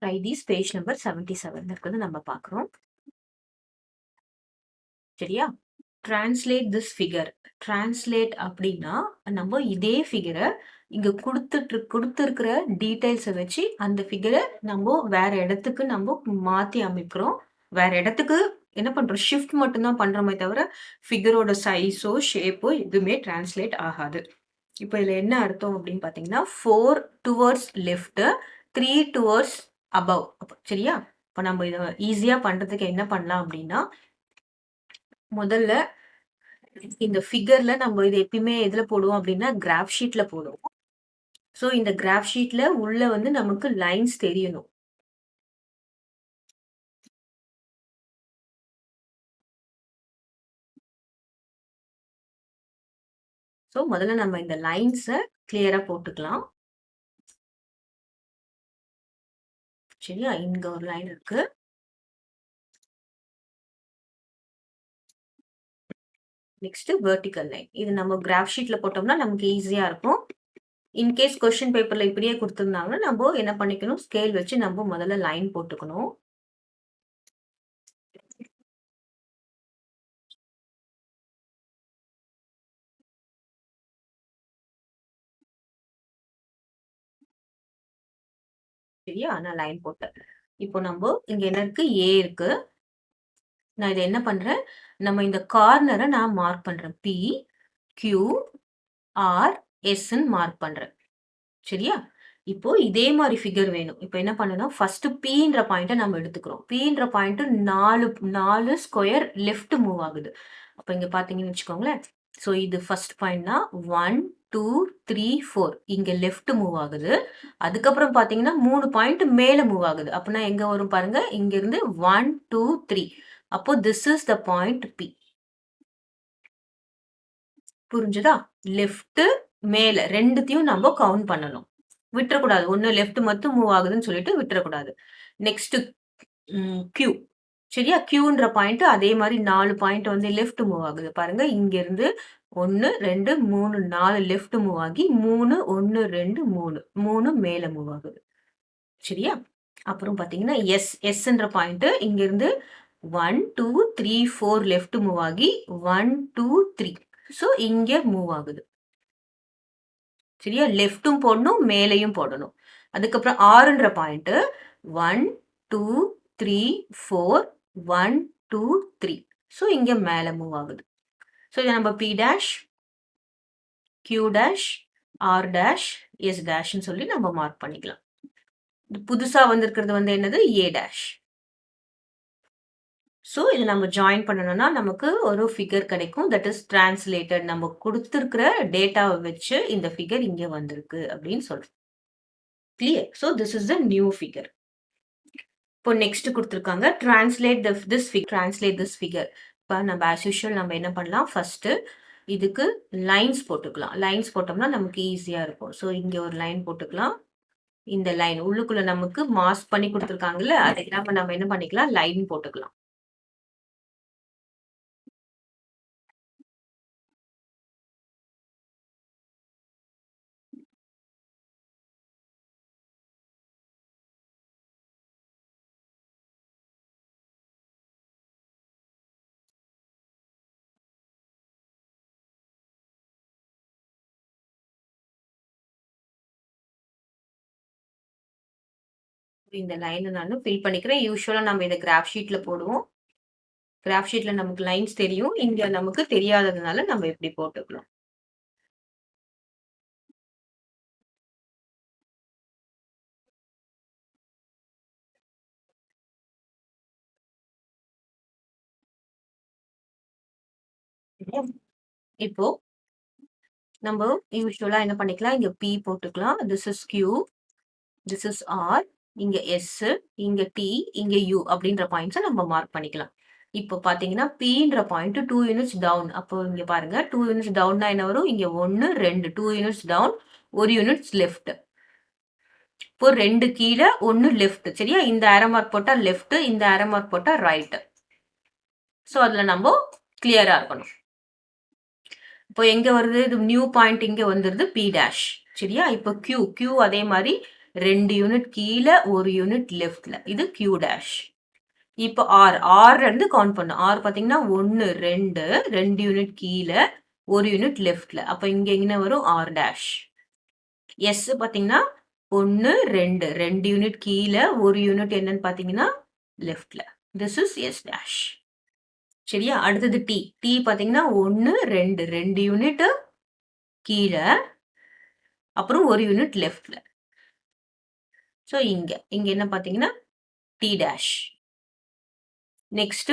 Write these page number 77 இருக்கிறது நம்ம பார்க்குறோம். சரியா? Translate this figure. டிரான்ஸ்லேட் அப்படின்னா, நம்ம இதே ஃபிகரை இங்க குடுத்திருக்கிற டீடைல்ஸை வச்சு அந்த ஃபிகரை நம்ம வேற இடத்துக்கு நம்ம மாத்தி அமைக்கிறோம். வேற இடத்துக்கு என்ன பண்றோம்? ஷிஃப்ட் மட்டும் தான் பண்றோமே தவிர, ஃபிகரோட சைஸோ, ஷேப்போ எதுவுமே டிரான்ஸ்லேட் ஆகாது. இப்ப இதுல என்ன அர்த்தம் அப்படின்னு பார்த்தீங்கன்னா, 4 டுவர்ட்ஸ் லெஃப்ட், 3 டுவர்ட்ஸ் அபவ். சரியா? இப்ப நம்ம இத ஈஸியா பண்றதுக்கு என்ன பண்ணலாம் அப்படின்னா, முதல்ல இந்த ஃபிகர்ல நம்ம இது எப்பயுமே எதுல போடுவோம் அப்படின்னா, கிராஃப் ஷீட்ல போடுவோம். ஸோ இந்த கிராஃப் ஷீட்ல உள்ள வந்து நமக்கு லைன்ஸ் தெரியணும். ஸோ முதல்ல நம்ம இந்த லைன்ஸ கிளியரா போட்டுக்கலாம். சரியா? இங்க ஒரு லைன் இருக்கு. Next vertical line. இது நம்ம கிராஃப் ஷீட்ல போட்டோம்னா நமக்கு ஈஸியா இருக்கும். இன்கேஸ் கொஸ்டின் பேப்பர்ல இப்படியே குடுத்திருந்தாங்கன்னா, நம்ம என்ன பண்ணிக்கணும்? ஸ்கேல் வச்சு நம்ம முதல்ல லைன் போட்டுக்கணும். சரியா? நான் லைன் போட்டேன். இப்போ நம்ப இங்க என்ன இருக்கு? ஏ இருக்கு. நான் இத என்ன பண்றேன்? நம்ம இந்த கார்னர நான் மார்க் பண்றேன். பி, கியூ, ஆர், எஸ்ன்னு மார்க் பண்றேன். சரியா? இப்போ இதே மாரி ஃபிகர் வேணும். இப்போ என்ன பண்ணணும்? ஃபர்ஸ்ட் Pன்ற பாயிண்ட்ட நம்ம எடுத்துக்கிறோம். Pன்ற பாயிண்ட் 4 ஸ்கொயர் லெஃப்ட் மூவ் ஆகுது. அப்ப இங்க பார்த்தீங்கன்னு வச்சுக்கோங்களேன். ஸோ இது ஃபர்ஸ்ட் பாயிண்ட்னா 1, 2, 3, 4 இங்க லெஃப்ட் மூவ் ஆகுது. அதுக்கப்புறம் பார்த்தீங்கன்னா 3 பாயிண்ட் மேல மூவ் ஆகுது. அப்பனா எங்க வரும் பாருங்க. இங்க இருந்து 1, 2, 3. அப்போ this is the point P. புரிஞ்சுதா? லெஃப்ட் மேல 2த்தையும் நம்ம கவுண்ட் பண்ணணும். விட்டுறக்கூடாது. ஒண்ணு லெஃப்ட் மட்டும் மூவ் ஆகுதுன்னு சொல்லிட்டு விட்டுறக்கூடாது. Next Q. சரியா? கியூன்ற பாயிண்ட் அதே மாரி 4 பாயிண்ட் வந்து லெஃப்ட் மூவ் ஆகுது. பாருங்க இங்க இருந்து 1, 2, 3, 4 லெஃப்ட் மூவ் ஆகி 3, 1, 2, 3. 3 மேல மூவ் ஆகுது. சரியா? அப்புறம் பார்த்தீங்கன்னா, எஸ்ன்ற பாயிண்ட் இங்க இருந்து 1, 2, 3, 4 லெஃப்ட் மூவ் ஆகி 1, 2, 3. ஸோ இங்க மூவ் ஆகுது. சரியா? லெஃப்ட்டும் போடணும், மேலேயும் போடணும். அதுக்கப்புறம் 6ன்ற பாயிண்ட் 1, 2, 3, 4, 1, 2, 3. ஸோ இங்க மேல மூவ் ஆகுது. ஸோ இத நம்ம P dash, Q dash, R dash, S டேஷ்ன்னு சொல்லி நம்ம மார்க் பண்ணிக்கலாம். புதுசா வந்திருக்கிறது வந்து என்னது? A dash. ஸோ இது நம்ம ஜாயின் பண்ணணும்னா நமக்கு ஒரு ஃபிகர் கிடைக்கும். That is translated. நம்ம குடுத்திருக்கிற டேட்டாவ வச்சு இந்த ஃபிகர் இங்க வந்திருக்கு அப்படின்னு சொல்றோம். Clear? So this is the new figure. இப்போ நெக்ஸ்ட் குடுத்துருக்காங்க. Translate this figure. இப்ப நம்ம ஆஸ் யூசுவல் நம்ம என்ன பண்ணலாம்? ஃபர்ஸ்ட் இதுக்கு லைன்ஸ் போட்டுக்கலாம். லைன்ஸ் போட்டோம்னா நமக்கு ஈஸியா இருக்கும். ஸோ இங்க ஒரு லைன் போட்டுக்கலாம். இந்த லைன் உள்ளுக்குள்ள நமக்கு மாஸ்க் பண்ணி குடுத்துருக்காங்கல்ல, அதை நம்ம என்ன பண்ணிக்கலாம்? லைன் போட்டுக்கலாம். இந்த லைன நானு ஃபில் பண்ணிக்கிறேன். யூசுவலா நம்ம இத கிராஃப் ஷீட்ல போடுவோம். கிராஃப் ஷீட்ல நமக்கு லைன்ஸ் தெரியும். இங்க நமக்கு தெரியாததுனால நம்ம இப்படி போட்டுக்கலாம். இப்போ நம்ம யூசுவலா என்ன பண்ணிக்கலாம்? இங்க P போட்டுக்கலாம். This is Q, this is R, இங்க S, இங்க T, இங்க U அப்படின்ற பாயிண்ட்ஸ நம்ம மார்க் பண்ணிக்கலாம். இப்போ பார்த்தீங்கன்னா, Pன்ற பாயிண்ட் 2 யூனிட்ஸ் டவுன். அப்போ இங்க பாருங்க 2 யூனிட்ஸ் டவுன்னா என்ன வரும்? இங்க 1, 2 2 யூனிட்ஸ் டவுன், 1 யூனிட்ஸ் லெஃப்ட். இப்போ 2 கீழ, 1 லெஃப்ட். சரியா? இந்த ஆரோ மார்க் போட்டா லெஃப்ட், இந்த ஆரோ மார்க் போட்டா ரைட். சோ அதுல நம்ம கிளியரா இருக்கணும். இப்போ எங்க வருது? இது நியூ பாயிண்ட் இங்க வந்துருது P டேஷ். சரியா? இப்போ Q அதே மாரி 2 யூனிட் கீழ, 1 யூனிட் லெஃப்ட்ல. இது Q டேஷ். இப்போ ஆர்ல இருந்து கவுண்ட் பண்ணும். ஆர் பார்த்தீங்கன்னா 1, 2, 2 யூனிட் கீழ, 1 யூனிட் லெஃப்ட்ல. அப்ப இங்க என்ன வரும்? R dash. எஸ் பார்த்தீங்கன்னா 1, 2, 2 யூனிட் கீழ, 1 யூனிட் என்னன்னு பார்த்தீங்கன்னா லெஃப்ட்ல. This is S dash. சரியா? அடுத்தது டி. டி பார்த்தீங்கன்னா 1, 2, 2 யூனிட் கீழ, அப்புறம் 1 யூனிட் லெஃப்ட்ல. ஸோ இங்க என்ன பார்த்தீங்கன்னா டி டேஷ். நெக்ஸ்ட்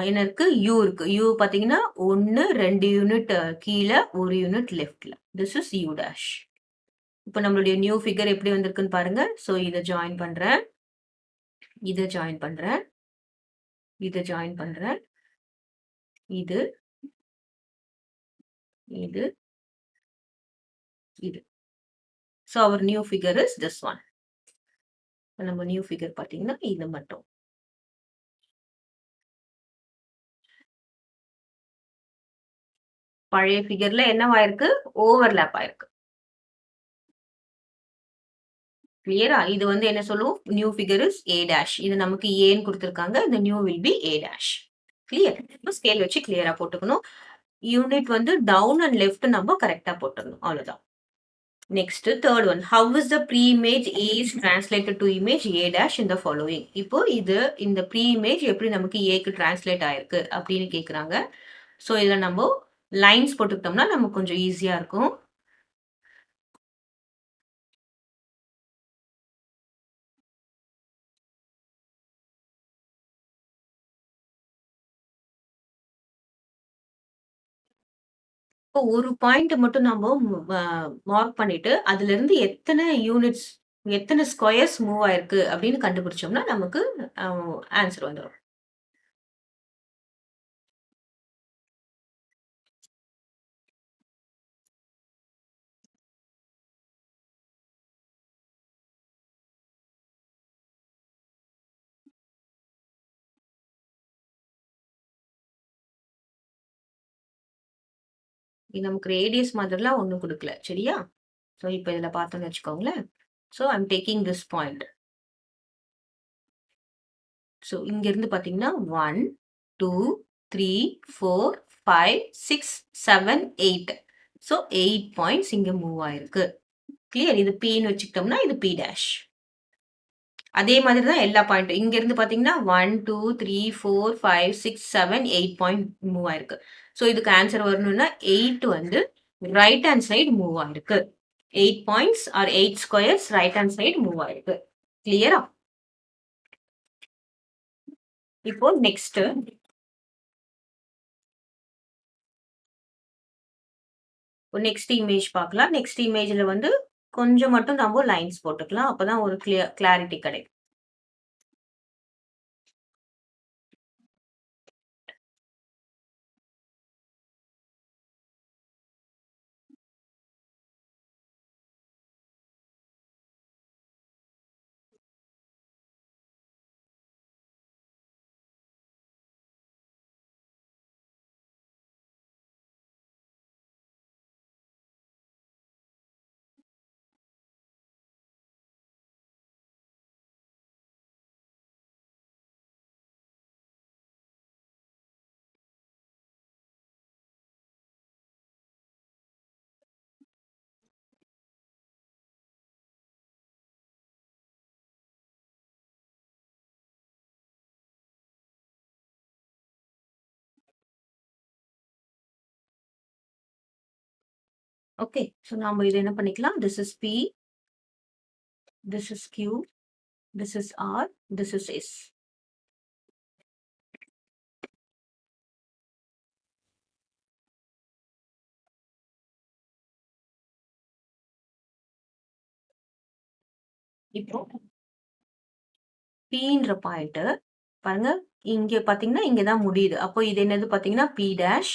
என்ன இருக்கு? யூ இருக்கு. யூ பார்த்தீங்கன்னா 1, 2 யூனிட் கீழ, 1 யூனிட் லெஃப்ட்ல. This is you dash. இப்போ நம்மளுடைய நியூ ஃபிகர் எப்படி வந்திருக்குன்னு பாருங்க. ஸோ இதை ஜாயின் பண்றேன், இதை ஜாயின் பண்றேன், இதை ஜாயின் பண்றேன், இது, இது, இது. So our new figure is this one. நம்ம நியூ ஃபிகர் பார்த்தீங்கன்னா இது மட்டும். பழைய ஃபிகர்ல என்னவாயிருக்கு? ஓவர்லேப் ஆயிருக்கு. கிளியரா? இது வந்து என்ன சொல்லுவோம்? New figure is A dash. இது நமக்கு ஏன்னு குடுத்திருக்காங்க. இந்த new will B A dash. Clear? இப்போ ஸ்கேல் வச்சு கிளியரா போட்டுக்கணும். யூனிட் வந்து டவுன் அண்ட் லெஃப்ட் நம்ம கரெக்ட்டா போட்டுறணும். அவ்வளவுதான். Next third one. How is the pre image A is translated to image A dash in the following. இப்போ இந்த ப்ரீ இமேஜ் எப்படி நமக்கு ஏக்கு டிரான்ஸ்லேட் ஆயிருக்கு அப்படின்னு கேக்குறாங்க. ஸோ இதுல நம்ம லைன்ஸ் போட்டுக்கிட்டோம்னா நமக்கு கொஞ்சம் ஈஸியா இருக்கும். இப்போ ஒரு பாயிண்ட் மட்டும் நம்ம மார்க் பண்ணிட்டு அதுல இருந்து எத்தனை யூனிட்ஸ், எத்தனை ஸ்கொயர்ஸ் மூவ் ஆயிருக்கு அப்படின்னு கண்டுபிடிச்சோம்னா நமக்கு ஆன்சர் வந்துடும். நமக்கு ரேடியஸ் மாதிரிலாம் ஒண்ணும் கொடுக்கல. சரியா? ஸோ இப்போ இதுல பார்த்தோம்னு வச்சுக்கோங்களேன். So I'm taking this point. So இங்க இருந்து பாத்தீங்கன்னா 1, 2, 3, 4, 5, 6, 7, 8. ஸோ 8 பாயிண்ட்ஸ் இங்க மூவ் ஆயிருக்கு. கிளியர்? இது Pன்னு வச்சுக்கிட்டோம்னா இது P டேஷ். அதே மாதிரி தான் எல்லா பாயிண்ட்டும். இங்க இருந்து பாத்தீங்கன்னா 1, 2, 3, 4, 5, 6, 7, 8 பாயிண்ட் மூவ் ஆயிருக்கு. ஸோ இதுக்கு ஆன்சர் வரணும்னா 8 வந்து ரைட் ஹேண்ட் சைடு மூவ் ஆயிருக்கு. 8 points or 8 squares right hand side move ஆயிருக்கு. கிளியரா? இப்போ நெக்ஸ்ட் இமேஜ் பார்க்கலாம். நெக்ஸ்ட் இமேஜ்ல வந்து கொஞ்சம் மட்டும் நம்ம லைன்ஸ் போட்டுக்கலாம். அப்பதான் ஒரு கிளாரிட்டி கிடைக்கும். ஓகே. ஸோ நாம இதை என்ன பண்ணிக்கலாம்? This is P, this is Q, this is R, this is S. இப்போ Pன்ற பாயிண்ட் பாருங்க, இங்க பாத்தீங்கன்னா இங்க தான் முடியுது. அப்போ இது என்னது பாத்தீங்கன்னா P டேஷ்,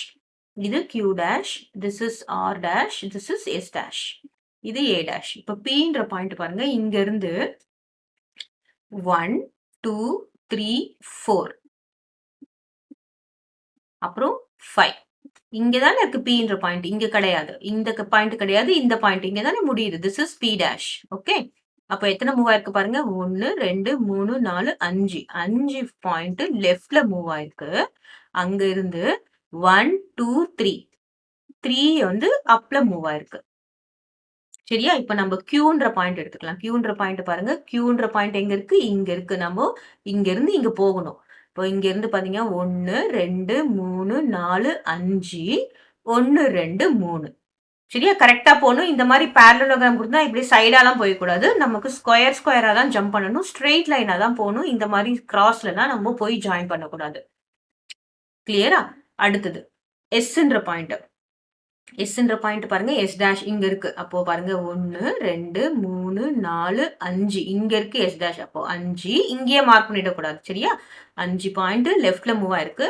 இது Q dash, this is R dash, this is S dash, இது A டேஷ். இப்போ Pன்ற பாயிண்ட் பாருங்க, இங்க இருந்து 1, 2, 3, 4 அப்புறம் 5. இங்க தானே இருக்கு Pன்ற பாயிண்ட். இங்க கிடையாது. இந்த பாயிண்ட் கிடையாது. இந்த பாயிண்ட் இங்க தானே முடியுது. This is P dash. Okay. அப்ப எத்தன மூவ் ஆயிருக்கு பாருங்க. 1, 2, 3, 4, 5. 5 பாயிண்ட் லெஃப்ட்ல மூவ் ஆயிருக்கு. அங்க இருந்து 1, 2, 3. 3 வந்து அப்ல மூவ் ஆயிருக்கு. சரியா? இப்ப நம்ம Qன்ற பாயிண்ட் எடுத்துக்கலாம். Qன்ற பாயிண்ட் பாருங்க. Qன்ற பாயிண்ட் எங்க இருக்கு? இங்க இருக்கு. நம்ம இங்க இருந்து இங்க போகணும். இப்போ இங்க இருந்து பாத்தீங்கன்னா 1, 2, 3, 4, 5. 1, 2, 3. சரியா? கரெக்ட்டா போணும். இந்த மாரி பேரலலோகிராம் குடுத்தா இப்படி சைடாலாம் போயக்கூடாது. நமக்கு ஸ்கொயரா தான் ஜம்ப் பண்ணணும். ஸ்ட்ரெய்ட் லைனா தான் போணும். இந்த மாரி கிராஸ்லலாம் நம்ம போய் ஜாயின் பண்ணக்கூடாது. கிளியரா? அடுத்தது Sன்ற பாயிண்ட். எஸ்ன்ற பாயிண்ட் பாருங்க. எஸ் டேஷ் இங்க இருக்கு. அப்போ பாருங்க 1, 2, 3, 4, 5. இங்க இருக்கு எஸ் டேஷ். அப்போ 5 இங்கேயே மார்க் பண்ணிடக்கூடாது. சரியா? 5 பாயிண்ட் லெஃப்ட்ல மூவ் ஆயிருக்கு.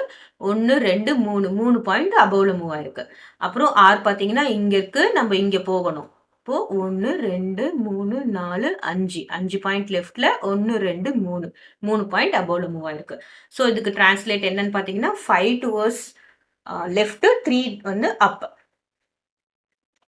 1, 2, 3. 3 பாயிண்ட் அபவ்ல மூவ் ஆயிருக்கு. அப்புறம் ஆர் பார்த்தீங்கன்னா இங்க இருக்கு. நம்ம இங்க போகணும். இப்போ 1, 2, 3, 4, 5. 5 பாயிண்ட் லெஃப்ட்ல 1, 2, 3. 3 பாயிண்ட் அபவ்ல மூவ் ஆயிருக்கு. ஸோ இதுக்கு டிரான்ஸ்லேட் என்னன்னு பார்த்தீங்கன்னா 5 டுவர்ட்ஸ் லெஃப்ட் 3 வந்து அப்.